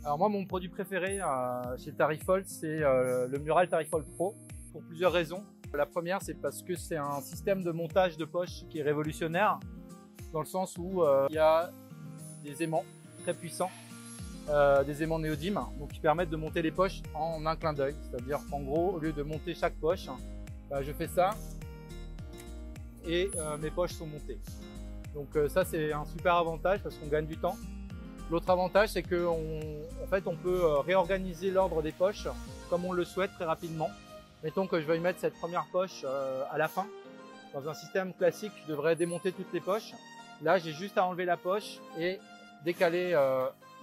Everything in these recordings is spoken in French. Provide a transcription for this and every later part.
Alors moi, mon produit préféré chez Tarifold, c'est le Mural Tarifold Pro, pour plusieurs raisons. La première, c'est parce que c'est un système de montage de poche qui est révolutionnaire, dans le sens où il y a des aimants très puissants, des aimants néodymes, donc qui permettent de monter les poches en un clin d'œil. C'est-à-dire qu'en gros, au lieu de monter chaque poche, je fais ça et mes poches sont montées. Donc ça, c'est un super avantage parce qu'on gagne du temps. L'autre avantage, c'est qu'en fait, on peut réorganiser l'ordre des poches comme on le souhaite très rapidement. Mettons que je veuille mettre cette première poche à la fin. Dans un système classique, je devrais démonter toutes les poches. Là, j'ai juste à enlever la poche et décaler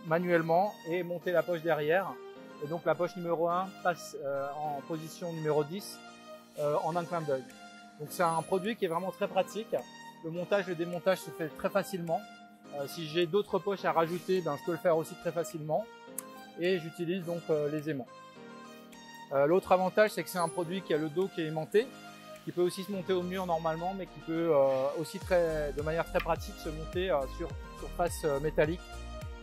manuellement et monter la poche derrière. Et donc la poche numéro 1 passe en position numéro 10 en un clin d'œil. Donc c'est un produit qui est vraiment très pratique. Le montage, le démontage se fait très facilement. Si j'ai d'autres poches à rajouter, je peux le faire aussi très facilement. Et j'utilise donc les aimants. L'autre avantage, c'est que c'est un produit qui a le dos qui est aimanté, qui peut aussi se monter au mur normalement, mais qui peut aussi de manière très pratique se monter sur surface métallique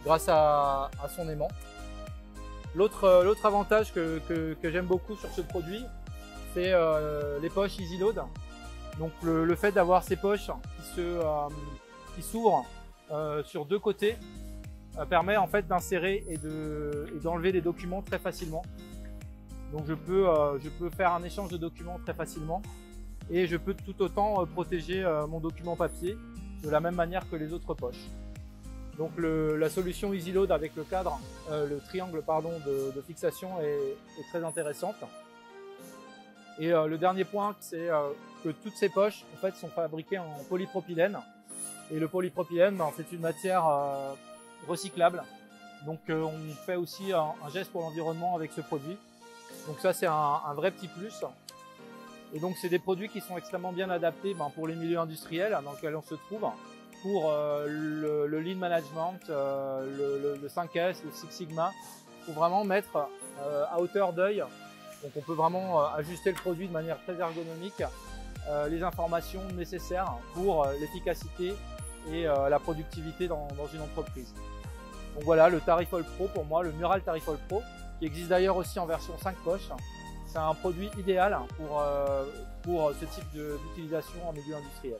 grâce à son aimant. L'autre avantage que j'aime beaucoup sur ce produit, c'est les poches Easy Load. Donc le fait d'avoir ces poches qui s'ouvrent sur deux côtés permet en fait d'insérer et d'enlever des documents très facilement. Donc je peux faire un échange de documents très facilement et je peux tout autant protéger mon document papier de la même manière que les autres poches. Donc la solution Easy Load avec le cadre, le triangle de fixation est très intéressante. Et le dernier point, c'est que toutes ces poches en fait sont fabriquées en polypropylène. Et le polypropylène, c'est une matière recyclable. Donc on fait aussi un geste pour l'environnement avec ce produit. Donc ça, c'est un vrai petit plus. Et donc c'est des produits qui sont extrêmement bien adaptés pour les milieux industriels dans lesquels on se trouve, pour le Lean Management, le 5S, le Six Sigma, pour vraiment mettre à hauteur d'œil. Donc on peut vraiment ajuster le produit de manière très ergonomique, les informations nécessaires pour l'efficacité et la productivité dans une entreprise. Donc voilà, le Tarifold Pro pour moi, le Mural Tarifold Pro, qui existe d'ailleurs aussi en version 5 poches. C'est un produit idéal pour ce type d'utilisation en milieu industriel.